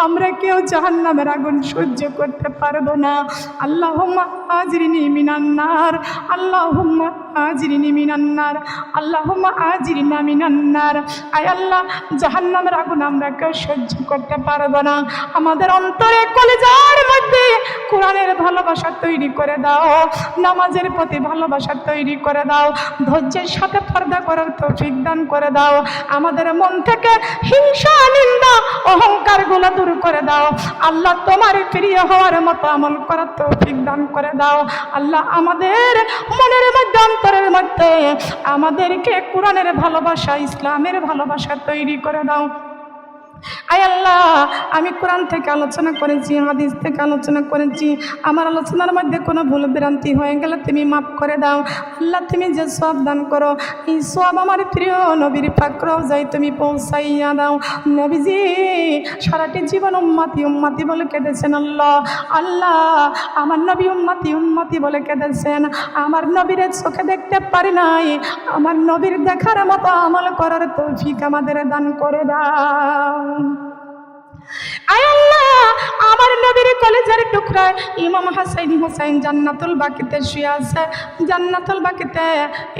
Speaker 1: আমরা কেউ জাহান্নামের আগুন সহ্য করতে পারবো না। আল্লাহুম্মা আজরিনি মিনান নার, আল্লাহুম্মা আজরিনি মিনান নার, আল্লাহুম্মা আজরিনা মিনান নার। আয় আল্লাহ, জাহান্নামের আগুন আমরা কেউ সহ্য করতে পারবো না। আমাদের অন্তরে কলিজার মধ্যে কোরআনের ভালোবাসা তৈরি করে দাও, নামাজের প্রতি ভালোবাসা তৈরি করে দাও, ধৈর্যের সাথে পর্দা করার তৌফিক দান করে দাও। আমাদের মন থেকে হিংসা, নিন্দা, অহংকার গুলো দূর করে দাও। আল্লাহ, তোমার প্রিয় হওয়ার মতো আমল করার তৌফিক দান করে দাও। আল্লাহ, আমাদের মনের মধ্যে, অন্তরের মধ্যে আমাদেরকে কোরআনের ভালোবাসা, ইসলামের ভালোবাসা তৈরি করে দাও। আয় আল্লাহ, আমি কোরআন থেকে আলোচনা করেছি, হাদিস থেকে আলোচনা করেছি, আমার আলোচনার মধ্যে কোনো ভুল ভ্রান্তি হয়ে গেলে তুমি মাফ করে দাও। আল্লাহ, তুমি যে সব দান করো, এই সব আমার প্রিয় নবীর পাক রওজায় তুমি পৌঁছাইয়া দাও। নবীজি সারাটি জীবন উম্মতি উম্মতি বলে কেঁদেছেন। আল্লাহ আল্লাহ, আমার নবী উম্মতি উম্মতি বলে কেঁদেছেন। আমার নবীর চোখে দেখতে পারি নাই, আমার নবীর দেখার মতো আমল করার তৌফিক আমাদের দান করে দাও। আয় আল্লাহ, আমার নবীর কলেজের টুকরা ইমাম হাসান হুসাইন জান্নাতুল বাকিতে শুয়ে আছে, জান্নাতুল বাকিতে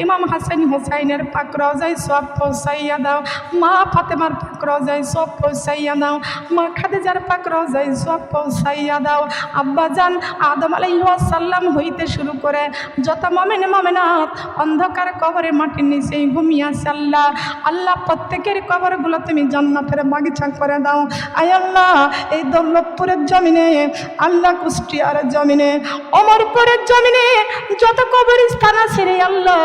Speaker 1: ইমাম হাসান হুসাইনের পাক রওজায় সব পৌঁছাইয়া দাও। মা ফাতেমার পাক রওজায় সব পৌঁছাইয়া দাও, মা খাদিজার পাক রওজায় সব পৌঁছাইয়া দাও। আব্বা জান আদম আলাইহিস সালাম হইতে শুরু করে যত মুমিন মুমিনাত অন্ধকার কবরে মাটির নিচে ঘুমিয়ে আছে, আল্লাহ আল্লাহ প্রত্যেকের কবরগুলো তুমি জান্নাতের বাগিচা করে দাও। আয় আল্লাহ, এই দৌলতপুরের জমিনে, আল্লাহ কুষ্টিয়ার জমিনে, অমরপুরের জমিনে যত কবরস্থান আছে রে আল্লাহ,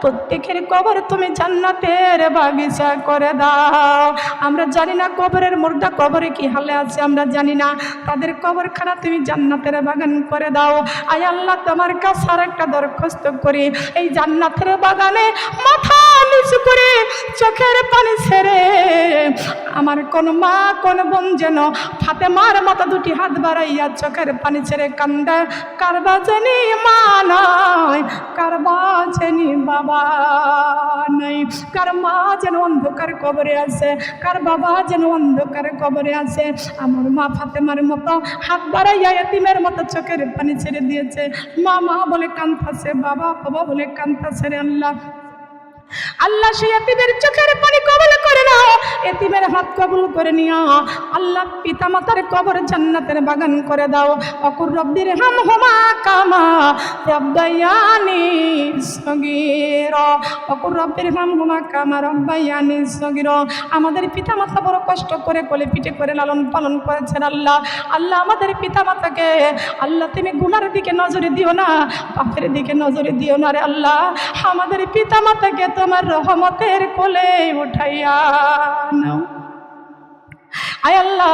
Speaker 1: প্রত্যেকের কবর তুমি জান্নাতের বাগিচা করে দাও। আমরা জানি না কবরের মুর্দা কবরে কি হালে আছে, আমরা জানি না, তাদের কবরখানা তুমি জান্নাতের বাগান করে দাও। আয় আল্লাহ, তোমার কাছে আর একটা দরখাস্ত করি, এই জান্নাতের বাগানে মাথা নিচু করে চোখের পানি ছেড়ে আমার কোন মা কোন বোন যেন ফাতেমার মতো দুটি হাত বাড়াইয়া চোখের পানি ছেড়ে কান্দে, কারবা জানি মা নাই, কারবা জানি বাবা নাই, কার মা যেন অন্ধকার কবরে আছে, কার বাবা যেন অন্ধকার কবরে আছে। আমার মা ফাতেমার মতো হাত বাড়াইয়া এতিমের মতো চোখের পানি ছেড়ে দিয়েছে। মা মা বলে কাঁদতেছে, বাবা বাবা বলে কাঁদতেছে রে আল্লাহ। আল্লাহ, সেই এতিমের চোখের পানি কবুল করে নাও, এতিমের হাত কবুল করে নিও। আল্লাহ, পিতা মাতার কবর জান্নাতের বাগান করে দাও। অকুর রব্বির হামহুমা কামা রব্বায়ানি সগীরা, অকুর রব্বির হামহুমা কামা রব্বায়ানি সগীরা। আমাদের পিতা মাতা বড় কষ্ট করে কোলে পিঠে করে লালন পালন করেছেন। আল্লাহ আল্লাহ, আমাদের পিতা মাতাকে আল্লাহ তুমি গুনার দিকে নজরে দিও না, পাপের দিকে নজরে দিও না রে আল্লাহ। আমাদের পিতা মাতাকে তোমার রহমতের কোলে উঠাইয়া নাও। আয় আল্লাহ,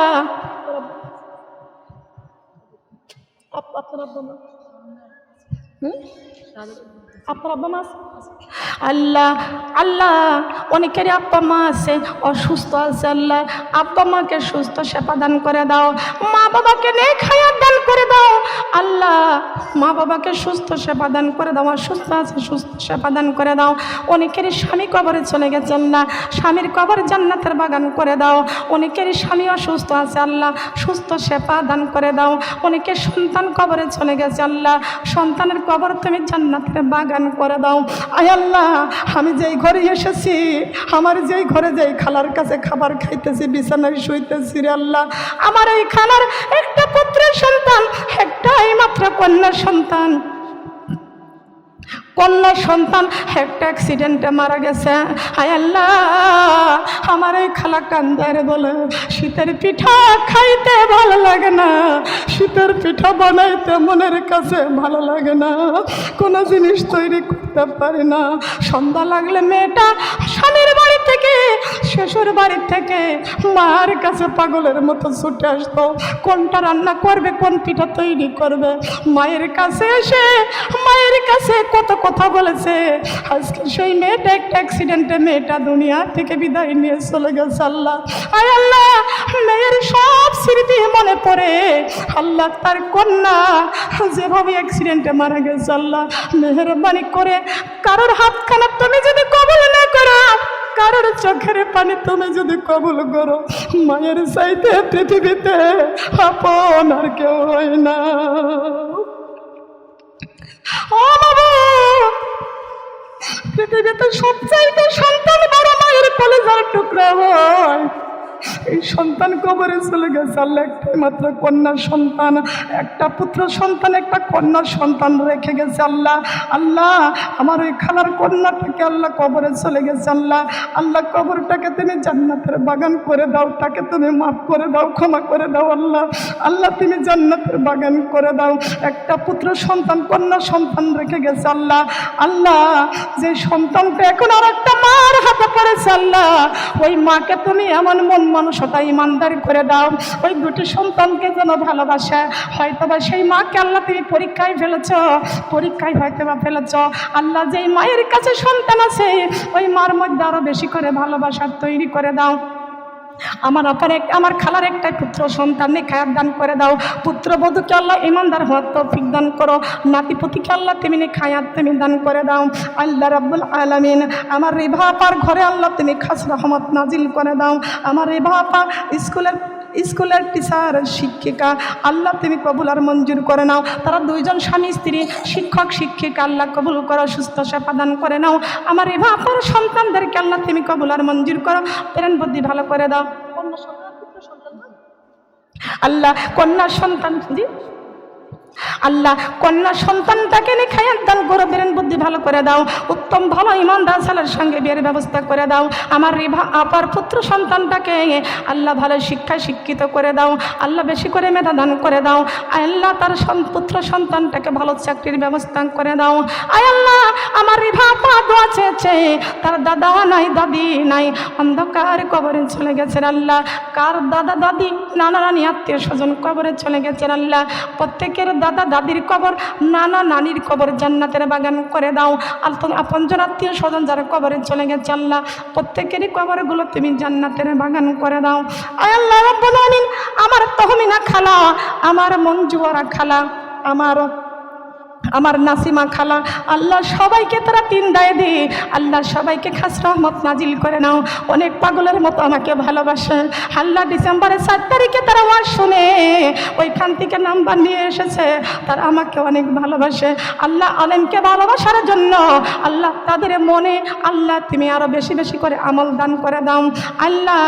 Speaker 1: আপনার আব্বা মা আল্লাহ আল্লাহ, অনেকেরই আব্বা মা আছে অসুস্থ আছে, আল্লাহ আব্বা মাকে সুস্থ সেবা দান করে দাও, মা বাবাকে নেক হায়াত দান করে দাও। আল্লাহ, মা বাবাকে সুস্থ সেবা দান করে দাও, অসুস্থ আছে সুস্থ সেবা দান করে দাও। অনেকেরই স্বামী কবরে চলে গেছে, আল্লাহ স্বামীর কবর জান্নাতের বাগান করে দাও। অনেকেরই স্বামী অসুস্থ আছে, আল্লাহ সুস্থ সেবা দান করে দাও। অনেকের সন্তান কবরে চলে গেছে, আল্লাহ সন্তানের কবর তুমি জান্নাতের বাগান করে দাও। আয় আল্লাহ, আমি যেই ঘরে এসেছি, আমার যেই ঘরে যেই খালার কাছে খাবার খাইতেছি, বিছানায় শুইতেছি রে আল্লাহ, আমার এই খালার একটা পুত্রের সন্তান, একটাই মাত্র কন্যার সন্তান, কন্যা সন্তান একটা অ্যাক্সিডেন্টে মারা গেছে। হায় আল্লাহ, আমার এই খালা কান্দারে বলে শীতের পিঠা খাইতে ভালো লাগে না, শীতের পিঠা বানাইতে মনের কাছে ভালো লাগে না, কোনো জিনিস তৈরি করতে পারি না। সন্ধ্যা লাগলে মেয়েটা স্বামীর বাড়ি থেকে শ্বশুর বাড়ি থেকে মার কাছে পাগলের মতো ছুটে আসতো, কোনটা রান্না করবে, কোন পিঠা তৈরি করবে। মায়ের কাছে এসে মায়ের কাছে কত কথা বলেছে। আজকে সেই মেয়েটা একটা অ্যাক্সিডেন্টে মেয়েটা দুনিয়া থেকে বিদায় নিয়ে চলে গেছে। আল্লাহ, আয় আল্লাহ, মেয়ের সব স্মৃতি মনে পড়ে। আল্লাহ, তার কন্যা যেভাবে অ্যাক্সিডেন্টে মারা গেছে, আল্লাহ মেহেরবানি করে কারোর হাতখানা তুমি যদি কবুল না করো, কারোর চোখের পানি তুমি যদি কবুল করো, মায়ের চাইতে পৃথিবীতে আপন আর কেউ হয় না। ও বাবা, পৃথিবীতে সবচাইতে সন্তান বড় মায়ের কলেজার টুকরা হয়। এই সন্তান কবরে চলে গেছে। আল্লাহ একটাই মাত্র কন্যা সন্তান, একটা পুত্র সন্তান, একটা কন্যা সন্তান রেখে গেছে। আল্লাহ, আল্লাহ আমার ওই খালার কন্যাটাকে আল্লাহ কবরে চলে গেছে। আল্লাহ, আল্লাহ কবরটাকে তুমি জান্নাতের বাগান করে দাও, তাকে তুমি মাফ করে দাও, ক্ষমা করে দাও। আল্লাহ, আল্লাহ তুমি জান্নাতের বাগান করে দাও। একটা পুত্র সন্তান, কন্যা সন্তান রেখে গেছে। আল্লাহ, আল্লাহ যে সন্তানটা এখন আর একটা মার হাতে পড়েছে, আল্লাহ ওই মাকে তুমি এমন মন মানুষটা ইমানদারি করে দাও, ওই দুটি সন্তানকে যেন ভালোবাসে। হয়তো বা সেই মাকে আল্লাহ তুমি পরীক্ষায় ফেলেছ, পরীক্ষায় হয়তো বা ফেলেছ। আল্লাহ যেই মায়ের কাছে সন্তান আছে, ওই মার মধ্যে আরো বেশি করে ভালোবাসার তৈরি করে দাও। আমার খালার একটাই পুত্র সন্তান নেখায়াত দান করে দাও। পুত্র বধূকে আল্লাহ ইমানদার হওয়ার তৌফিক দান করো। নাতিপতিকে আল্লাহ তুমি নেখায়াত তুমি দান করে দাও। আল্লাহ রাব্বুল আলামিন আমার রিভা আপার ঘরে আল্লাহ তুমি খাস রহমত নাজিল করে দাও। আমার রিভা আপা স্কুলের টিচার, শিক্ষিকা, আল্লাহ তুমি কবুল আর মঞ্জুর করে নাও। তারা দুইজন স্বামী স্ত্রী, শিক্ষক শিক্ষিকা, আল্লাহ কবুল করো, সুস্থ সেবা দান করে নাও। আমার রিভা আপার সন্তানদেরকে আল্লাহ তুমি কবুল আর মঞ্জুর করো, প্রেরণ বুদ্ধি ভালো করে দাও। আল্লাহ কন্যা সন্তান, আল্লাহ কন্যা সন্তানটাকে নেখায়াত দান করো, ব্রেন বুদ্ধি ভালো করে দাও। উত্তম ভালো ইমানদার ছেলের সঙ্গে বিয়ের ব্যবস্থা করে দাও। আমার রিভা আপার পুত্র সন্তানটাকে আল্লাহ ভালো শিক্ষায় শিক্ষিত করে দাও। আল্লাহ বেশি করে মেধা দান করে দাও। আল্লাহ তার পুত্র সন্তানটাকে ভালো চাকরির ব্যবস্থা করে দাও। আয় আল্লাহ আমার রিভা আপা দোয়া চেয়েছে, তার দাদা নাই, দাদি নাই, অন্ধকার কবরে চলে গেছেন। আল্লাহ কার দাদা দাদি, নানা নানি, আত্মীয় স্বজন কবরে চলে গেছেন। আল্লাহ প্রত্যেকের দাদা দাদির কবর, নানা নানির কবর জান্নাতের বাগান করে দাও। আপনজন আত্মীয় স্বজন যারা কবরে চলে গেছে, আল্লাহ প্রত্যেকেরই কবরগুলো তুমি জান্নাতের বাগান করে দাও। আয় আল্লাহ রাব্বুল আলামিন আমার তহমিনা খালা, আমার মঞ্জুয়ারা খালা, আমার নাসিমা খালা, আল্লাহ সবাইকে তারা তিন দায় দে। আল্লাহ সবাইকে খাস রহমত নাজিল করে নাও। অনেক পাগলের মতো আমাকে ভালোবাসে। আল্লাহ ডিসেম্বরের 4 তারিখে তারা ওয়াজ শুনে ওইখান থেকে নাম্বার নিয়ে এসেছে, তারা আমাকে অনেক ভালোবাসে। আল্লাহ আলেমকে ভালোবাসার জন্য আল্লাহ তাদের মনে আল্লাহ তুমি আরো বেশি বেশি করে আমল দান করে দাও। আল্লাহ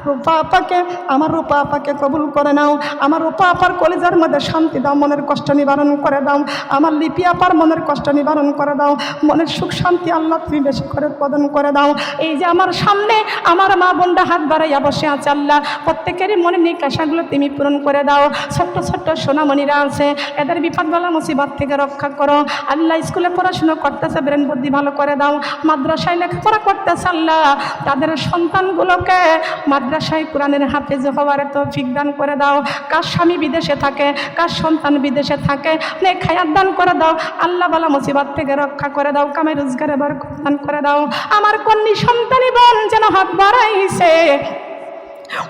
Speaker 1: রূপা আপাকে, আমার রূপা আপাকে কবুল করে নাও। আমার রূপা আপার কলেজার মধ্যে শান্তি দাও, মনের কষ্ট নিবারণ করে দাও। আমার লিপি আপার মনের কষ্ট নিবারণ করে দাও, মনের সুখ শান্তি আল্লাহ তুমি বেশি করে প্রদান করে দাও। এই যে আমার সামনে আমার মা বোনরা হাত বাড়াইয়া বসে আছে, আল্লাহ প্রত্যেকেরই মনের নিকাশাগুলো তুমি পূরণ করে দাও। ছোট্ট ছোট্ট সোনামণিরা আছে, এদের বিপদ বলা মুসিবত থেকে রক্ষা করো। আল্লাহ স্কুলে পড়াশোনা করতেছে, ব্রেন বুদ্ধি ভালো করে দাও। মাদ্রাসায় লেখাপড়া করতেছে, আল্লাহ তাদের সন্তানগুলোকে মাদ্রাসায় কোরআনের হাফেজ হওয়ার তৌফিক দান করে দাও। কার স্বামী বিদেশে থাকে, কার সন্তান বিদেশে থাকে, নেখায়াত দান করে দাও। আল্লাহ বালা মুসিবত থেকে রক্ষা করে দাও, কামে রোজগারে বরকত দান করে দাও। আমার কন্যা সন্তানী বোন যেন হাত বাড়াইছে,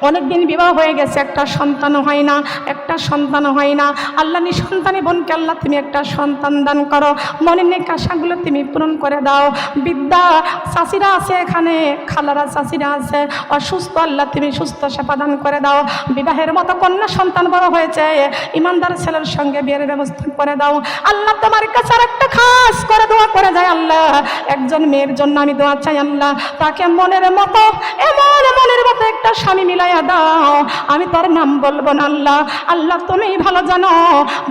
Speaker 1: অনেকদিন বিবাহ হয়ে গেছে, একটা সন্তান হয় না, একটা সন্তান হয় না। আল্লাহ নিঃসন্তানী বোনকে আল্লাহ তুমি একটা সন্তান দান করো, মনের নেকাশাগুলো তুমি পূরণ করে দাও। বিদ্যা চাষিরা আছে এখানে, খালারা চাষিরা আছে অসুস্থ, আল্লাহ তুমি সুস্থ সেবা দান করে দাও। বিবাহের মতো কন্যা সন্তান বড় হয়েছে, ইমানদার ছেলের সঙ্গে বিয়ের ব্যবস্থা করে দাও। আল্লাহ তোমার কাছে আর একটা খাস করে দোয়া করে যায়। আল্লাহ একজন মেয়ের জন্য আমি দোয়া চাই, আল্লাহ তাকে মনের মতো, এমন মনের মতো একটা স্বামী মিলাই মিলাইয়া দাও, আমি তার নাম বলবো না আল্লাহ। আল্লাহ তুমি ভালো জানো,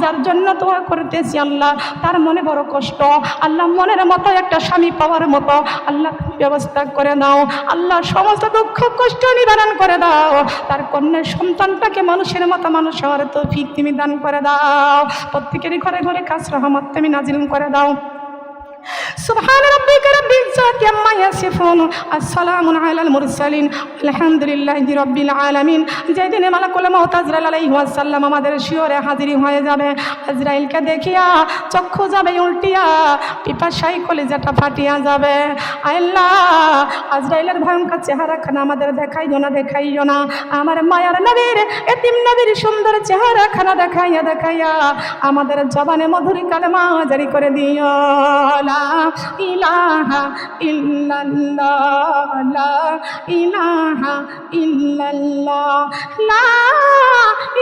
Speaker 1: যার জন্য দোয়া করতেছি আল্লাহ তার মনে বড় কষ্ট, আল্লাহ মনের মতো একটা স্বামী পাওয়ার মতো আল্লাহ তুমি ব্যবস্থা করে দাও। আল্লাহ সমস্ত দুঃখ কষ্ট নিবারণ করে দাও, তার কন্যার সন্তানটাকে মানুষের মতো মানুষ হওয়ার তৌফিক তুমি দান করে দাও। প্রত্যেকেরই ঘরে ঘরে কাজ রহমত তুমি নাজিল করে দাও। سبحان ربك رب العزة عما يصفون السلام على المرسلين الحمد لله رب العالمين। যেদিন মালাকুল মউত আজরাইল আলাইহিস সালাম আমাদের শিয়রে হাজির হয়ে যাবে, আজরাইলকে দেখিয়া চক্ষু যাবে উল্টিয়া, পিপাসায় কলিজাটা ফাটিয়া যাবে। আল্লাহ আজরাইলের ভয়ঙ্কর চেহারাখানা আমাদের দেখাইও না, দেখাইও না। আমার মায়ার নবীর এতিম নবীর সুন্দর চেহারাখানা দেখাইয়া দেখাইয়া আমাদের জবানে মধুর কালেমা জারি করে দিও। লা ইলাহা ইল্লাল্লাহ, লা ইলাহা ইল্লাল্লাহ, লা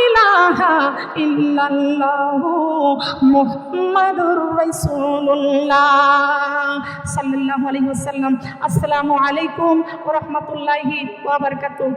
Speaker 1: ইলাহা ইল্লাল্লাহ মুহাম্মাদুর রাসূলুল্লাহ সাল্লাল্লাহু আলাইহি ওয়াসাল্লাম। আসসালামু আলাইকুম ওয়া রাহমাতুল্লাহি ওয়া বারাকাতুহু।